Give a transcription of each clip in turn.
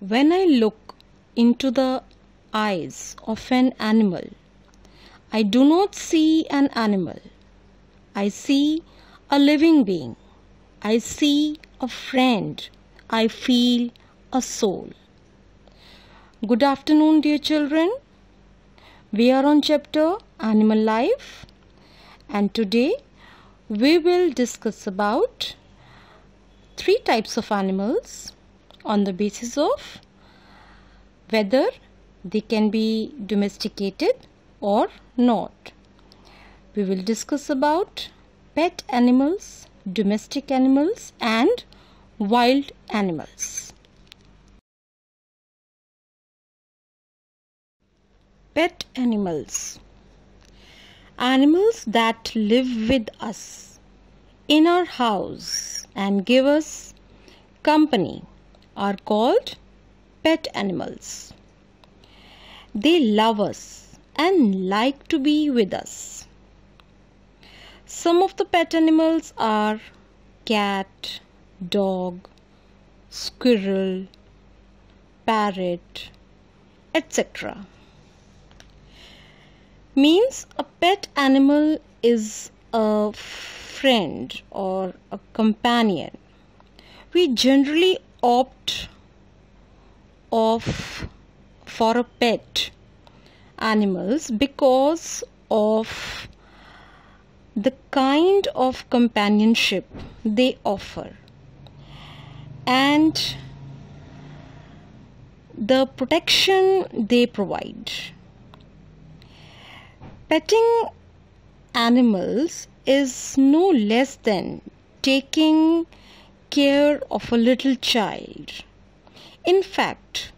When I look into the eyes of an animal, I do not see an animal. I see a living being. I see a friend. I feel a soul. Good afternoon, dear children. We are on chapter Animal Life, and today we will discuss about 3 types of animals on the basis of whether they can be domesticated or not. We will discuss about pet animals, domestic animals, and wild animals. Pet animals. Animals that live with us in our house and give us company are called pet animals. They love us and like to be with us. Some of the pet animals are cat, dog, squirrel, parrot, etc. Means a pet animal is a friend or a companion. We generally opt for a pet animals because of the kind of companionship they offer and the protection they provide. Petting animals is no less than taking care of a little child. In fact,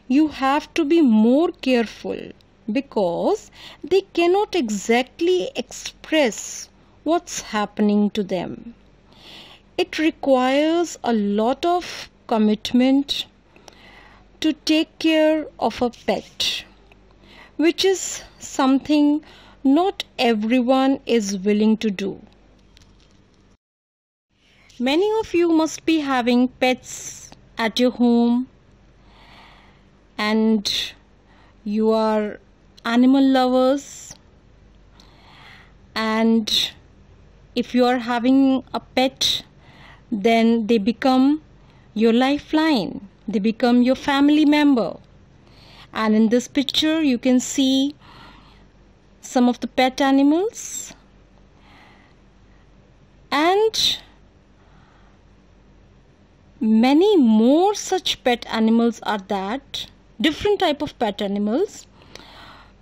you have to be more careful because they cannot exactly express what's happening to them. It requires a lot of commitment to take care of a pet, which is something not everyone is willing to do. Many of you must be having pets at your home, and you are animal lovers, and if you are having a pet, then they become your lifeline, they become your family member. And in this picture you can see some of the pet animals, and many more such pet animals are that, different type of pet animals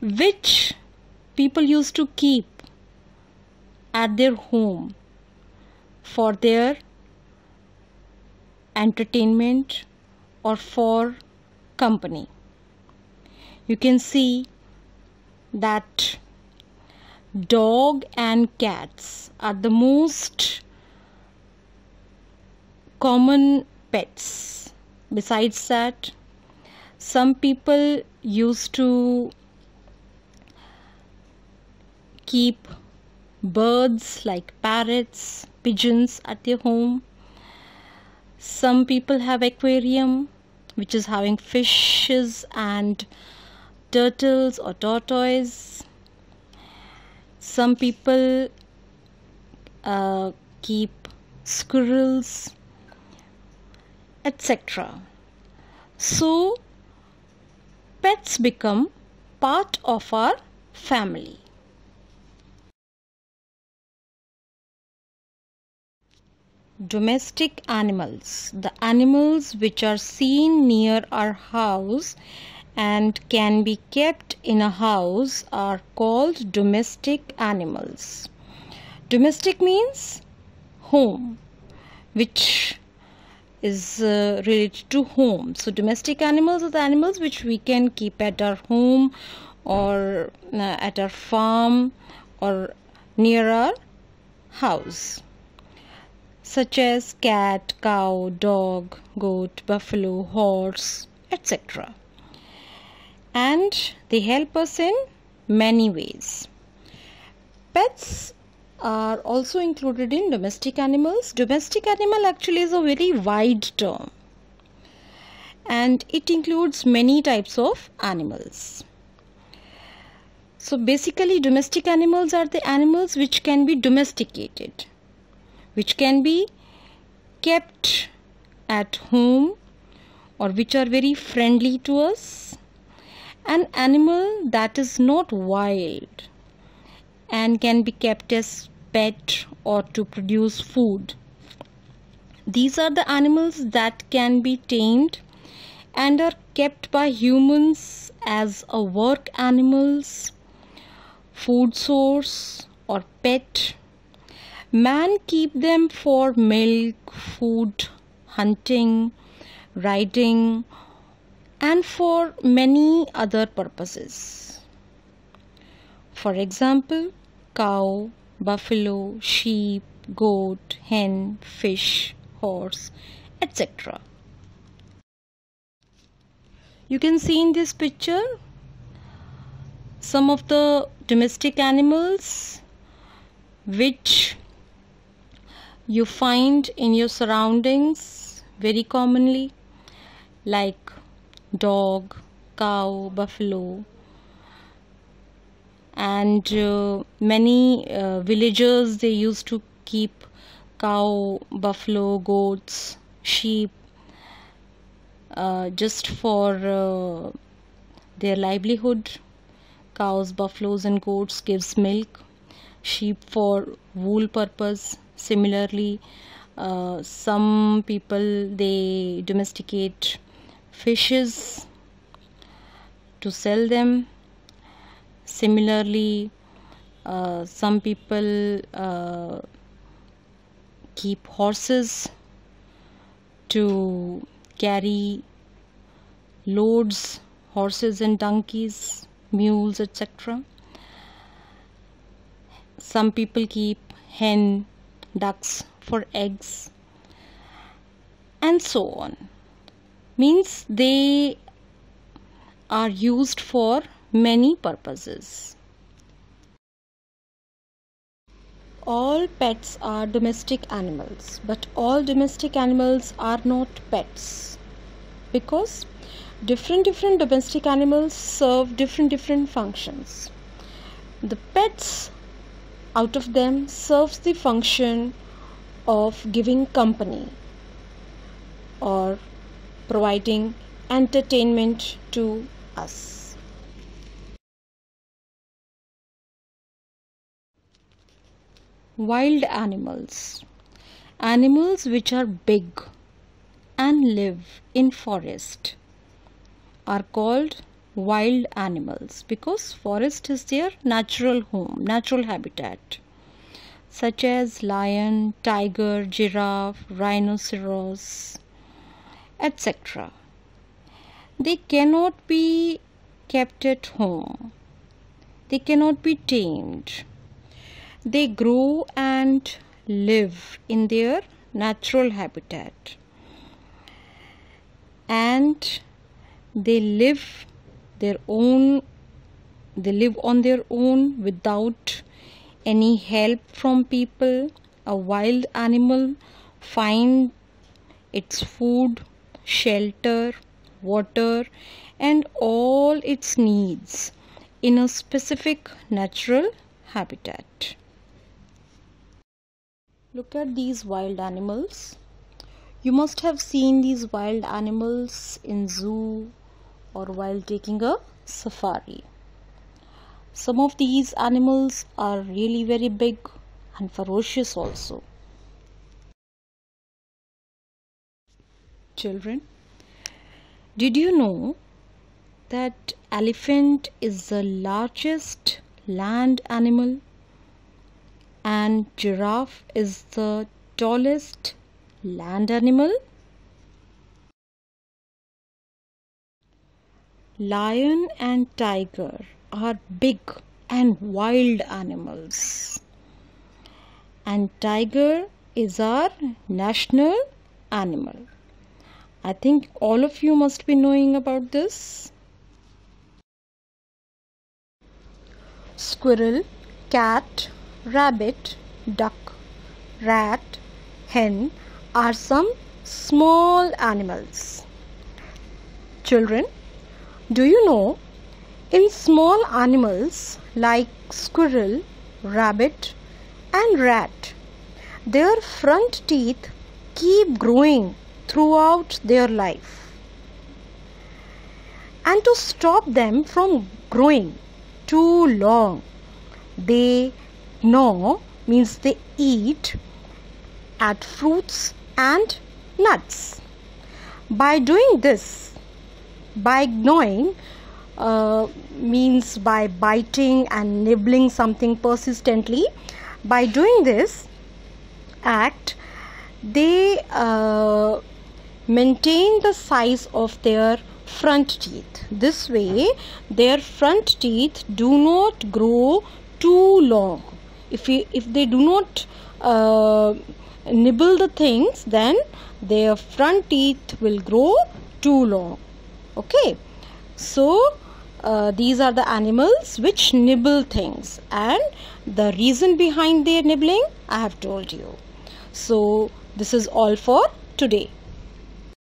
which people used to keep at their home for their entertainment or for company. You can see that dog and cats are the most common pets. Besides that, some people used to keep birds like parrots, pigeons at their home. Some people have aquarium which is having fishes and turtles or tortoise. Some people keep squirrels, etc. So pets become part of our family. Domestic animals. The animals which are seen near our house and can be kept in a house are called domestic animals. Domestic means home, which is related to home. So domestic animals are the animals which we can keep at our home or at our farm or near our house, such as cat, cow, dog, goat, buffalo, horse, etc. And they help us in many ways. Pets are also included in domestic animals. Domestic animal actually is a very wide term, and it includes many types of animals. So basically, domestic animals are the animals which can be domesticated, which can be kept at home, or which are very friendly to us. An animal that is not wild and can be kept as pet or to produce food. These are the animals that can be tamed and are kept by humans as a work animals, food source or pet. Man keep them for milk, food, hunting, riding, and for many other purposes. For example, cow, buffalo, sheep, goat, hen, fish, horse, etc. You can see in this picture some of the domestic animals which you find in your surroundings very commonly, like dog, cow, buffalo, and many villagers, they used to keep cow, buffalo, goats, sheep just for their livelihood. Cows, buffaloes and goats gives milk, sheep for wool purpose. Similarly, some people, they domesticate fishes to sell them. Similarly, some people keep horses to carry loads, horses and donkeys, mules, etc. Some people keep hen, ducks for eggs, and so on. Means they are used for many purposes. All pets are domestic animals, but all domestic animals are not pets, because different domestic animals serve different functions. The pets out of them serves the function of giving company or providing entertainment to us. Wild animals. Animals which are big and live in forest are called wild animals, because forest is their natural home, natural habitat, such as lion, tiger, giraffe, rhinoceros, etc. They cannot be kept at home. They cannot be tamed. They grow and live in their natural habitat, and they live on their own without any help from people. A wild animal finds its food, shelter, water, and all its needs in a specific natural habitat. Look at these wild animals. You must have seen these wild animals in zoo or while taking a safari. Some of these animals are really very big and ferocious also. Children, did you know that elephant is the largest land animal and giraffe is the tallest land animal? Lion and tiger are big and wild animals, and tiger is our national animal. I think all of you must be knowing about this. Squirrel, cat, rabbit, duck, rat, hen are some small animals. Children, do you know, in small animals like squirrel, rabbit and rat, their front teeth keep growing throughout their life. And to stop them from growing too long, they gnaw, means they eat at fruits and nuts. By doing this, by gnawing, means by biting and nibbling something persistently, by doing this act, they maintain the size of their front teeth. This way their front teeth do not grow too long. If they do not nibble the things, then their front teeth will grow too long. Okay, so these are the animals which nibble things, and the reason behind their nibbling I have told you. So this is all for today.